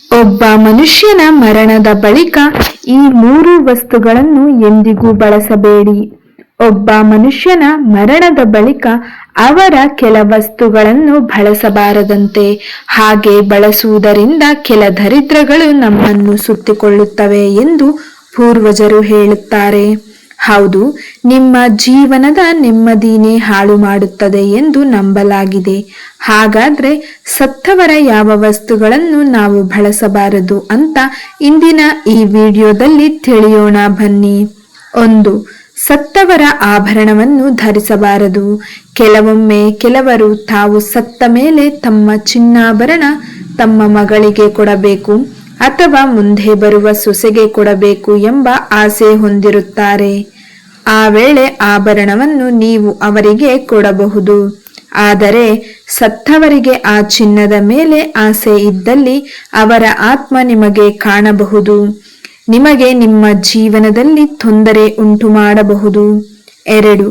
ಒಬ್ಬ ಮನುಷ್ಯನ ಮರಣದ ಬಳಿಕ ಈ 3 ವಸ್ತುಗಳನ್ನು ಎಂದಿಗೂ ಬಳಸಬೇಡಿ. ಒಬ್ಬ ಮನುಷ್ಯನ ಮರಣದ ಬಳಿಕ ಅವರ ಕೆಲ ವಸ್ತುಗಳನ್ನು ಬಳಸಬಾರದಂತೆ. ಹಾಗೆ ಬಳಸುವುದರಿಂದ ಕೆಲ ದರಿದ್ರಗಳು ನಮ್ಮನ್ನು ಸುತ್ತಿಕೊಳ್ಳುತ್ತವೆ ಎಂದು ಪೂರ್ವಜರು ಹೇಳುತ್ತಾರೆ. ಹೌದು, ನಿಮ್ಮ ಜೀವನದ ನೆಮ್ಮದಿನೇ ಹಾಳು ಮಾಡುತ್ತದೆ ಎಂದು ನಂಬಲಾಗಿದೆ. ಹಾಗಾದ್ರೆ ಸತ್ತವರ ಯಾವ ವಸ್ತುಗಳನ್ನು ನಾವು ಬಳಸಬಾರದು ಅಂತ ಇಂದಿನ ಈ ವಿಡಿಯೋದಲ್ಲಿ ತಿಳಿಯೋಣ ಬನ್ನಿ. 1. ಸತ್ತವರ ಆಭರಣವನ್ನು ಧರಿಸಬಾರದು. ಕೆಲವೊಮ್ಮೆ ಕೆಲವರು ತಾವು ಸತ್ತ ಮೇಲೆ ತಮ್ಮ ಚಿನ್ನಾಭರಣ ತಮ್ಮ ಮಗಳಿಗೆ ಕೊಡಬೇಕು ಅಥವಾ ಮುಂದೆ ಬರುವ ಸೊಸೆಗೆ ಕೊಡಬೇಕು ಎಂಬ ಆಸೆ ಹೊಂದಿರುತ್ತಾರೆ. ಆ ವೇಳೆ ಆಭರಣವನ್ನು ನೀವು ಅವರಿಗೆ ಕೊಡಬಹುದು. ಆದರೆ ಸತ್ತವರಿಗೆ ಆ ಚಿನ್ನದ ಮೇಲೆ ಆಸೆ ಇದ್ದಲ್ಲಿ ಅವರ ಆತ್ಮ ನಿಮಗೆ ಕಾಣಬಹುದು, ನಿಮಗೆ ನಿಮ್ಮ ಜೀವನದಲ್ಲಿ ತೊಂದರೆ ಉಂಟು ಮಾಡಬಹುದು. 2.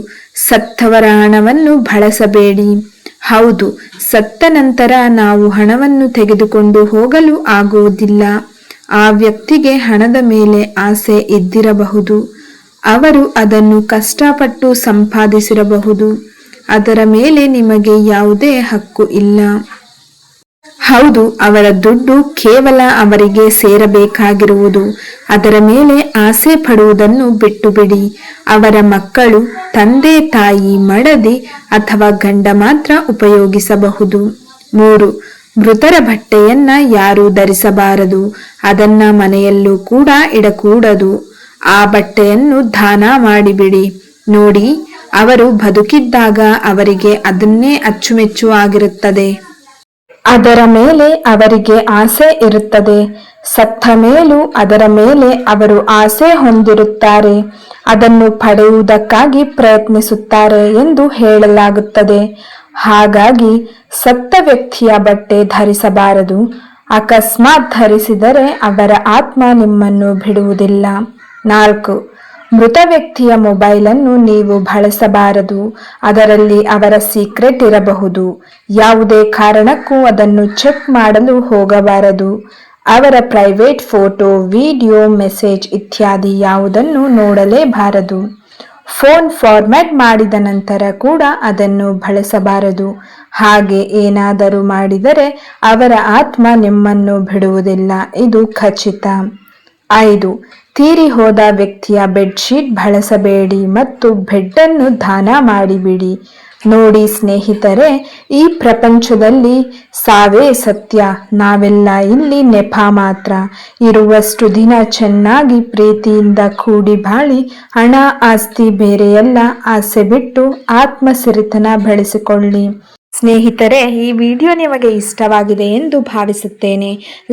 ಸತ್ತವರ ಹಣವನ್ನು ಬಳಸಬೇಡಿ. ಹೌದು, ಸತ್ತ ನಂತರ ನಾವು ಹಣವನ್ನು ತೆಗೆದುಕೊಂಡು ಹೋಗಲು ಆಗುವುದಿಲ್ಲ. ಆ ವ್ಯಕ್ತಿಗೆ ಹಣದ ಮೇಲೆ ಆಸೆ ಇದ್ದಿರಬಹುದು. ಅವರು ಅದನ್ನು ಕಷ್ಟಪಟ್ಟು ಸಂಪಾದಿಸಿರಬಹುದು. ಅದರ ಮೇಲೆ ನಿಮಗೆ ಯಾವುದೇ ಹಕ್ಕು ಇಲ್ಲ. ಹೌದು, ಅವರ ದುಡ್ಡು ಕೇವಲ ಅವರಿಗೆ ಸೇರಬೇಕಾಗಿರುವುದು. ಅದರ ಮೇಲೆ ಆಸೆ ಪಡುವುದನ್ನು ಬಿಟ್ಟು ಬಿಡಿ. ಅವರ ಮಕ್ಕಳು, ತಂದೆ ತಾಯಿ, ಮಡದಿ ಅಥವಾ ಗಂಡ ಮಾತ್ರ ಉಪಯೋಗಿಸಬಹುದು. 3. ಮೃತರ ಬಟ್ಟೆಯನ್ನ ಯಾರೂ ಧರಿಸಬಾರದು. ಅದನ್ನ ಮನೆಯಲ್ಲೂ ಕೂಡ ಇಡಕೂಡದು. ಆ ಬಟ್ಟೆಯನ್ನು ದಾನ ಮಾಡಿಬಿಡಿ. ನೋಡಿ, ಅವರು ಬದುಕಿದ್ದಾಗ ಅವರಿಗೆ ಅದನ್ನೇ ಅಚ್ಚುಮೆಚ್ಚು ಆಗಿರುತ್ತದೆ. ಅದರ ಮೇಲೆ ಅವರಿಗೆ ಆಸೆ ಇರುತ್ತದೆ. ಸತ್ತ ಮೇಲೂ ಅದರ ಮೇಲೆ ಅವರು ಆಸೆ ಹೊಂದಿರುತ್ತಾರೆ. ಅದನ್ನು ಪಡೆಯುವುದಕ್ಕಾಗಿ ಪ್ರಯತ್ನಿಸುತ್ತಾರೆ ಎಂದು ಹೇಳಲಾಗುತ್ತದೆ. ಹಾಗಾಗಿ ಸತ್ತ ವ್ಯಕ್ತಿಯ ಬಟ್ಟೆ ಧರಿಸಬಾರದು. ಅಕಸ್ಮಾತ್ ಧರಿಸಿದರೆ ಅವರ ಆತ್ಮ ನಿಮ್ಮನ್ನು ಬಿಡುವುದಿಲ್ಲ. 4. ಮೃತ ವ್ಯಕ್ತಿಯ ಮೊಬೈಲನ್ನು ನೀವು ಬಳಸಬಾರದು. ಅದರಲ್ಲಿ ಅವರ ಸೀಕ್ರೆಟ್ ಇರಬಹುದು. ಯಾವುದೇ ಕಾರಣಕ್ಕೂ ಅದನ್ನು ಚೆಕ್ ಮಾಡಲು ಹೋಗಬಾರದು. ಅವರ ಪ್ರೈವೇಟ್ ಫೋಟೋ, ವಿಡಿಯೋ, ಮೆಸೇಜ್ ಇತ್ಯಾದಿ ಯಾವುದನ್ನು ನೋಡಲೇಬಾರದು. ಫೋನ್ ಫಾರ್ಮ್ಯಾಟ್ ಮಾಡಿದ ನಂತರ ಕೂಡ ಅದನ್ನು ಬಳಸಬಾರದು. ಹಾಗೆ ಏನಾದರೂ ಮಾಡಿದರೆ ಅವರ ಆತ್ಮ ನಿಮ್ಮನ್ನು ಬಿಡುವುದಿಲ್ಲ, ಇದು ಖಚಿತ. 5. ತೀರಿ ಹೋದ ವ್ಯಕ್ತಿಯ ಬೆಡ್ಶೀಟ್ ಬಳಸಬೇಡಿ ಮತ್ತು ಬೆಡ್ಡನ್ನು ದಾನ ಮಾಡಿಬಿಡಿ. ನೋಡಿ ಸ್ನೇಹಿತರೆ, ಈ ಪ್ರಪಂಚದಲ್ಲಿ ಸಾವೇ ಸತ್ಯ. ನಾವೆಲ್ಲ ಇಲ್ಲಿ ನೆಪ ಮಾತ್ರ. ಇರುವಷ್ಟು ದಿನ ಚೆನ್ನಾಗಿ ಪ್ರೀತಿಯಿಂದ ಕೂಡಿ ಬಾಳಿ, ಹಣ ಆಸ್ತಿ ಬೇರೆಯಲ್ಲ ಆಸೆ ಬಿಟ್ಟು ಆತ್ಮ ಸಿರಿತನ ಬೆಳೆಸಿಕೊಳ್ಳಿ. ಸ್ನೇಹಿತರೆ, ಈ ವಿಡಿಯೋ ನಿಮಗೆ ಇಷ್ಟವಾಗಿದೆ ಎಂದು ಭಾವಿಸುತ್ತೇನೆ.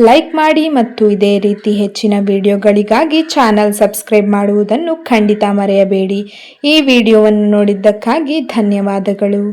ಲೈಕ್ ಮಾಡಿ ಮತ್ತು ಇದೇ ರೀತಿ ಹೆಚ್ಚಿನ ವಿಡಿಯೋಗಳಿಗಾಗಿ ಚಾನಲ್ ಸಬ್ಸ್ಕ್ರೈಬ್ ಮಾಡುವುದನ್ನು ಖಂಡಿತ ಮರೆಯಬೇಡಿ. ಈ ವಿಡಿಯೋವನ್ನು ನೋಡಿದ್ದಕ್ಕಾಗಿ ಧನ್ಯವಾದಗಳು.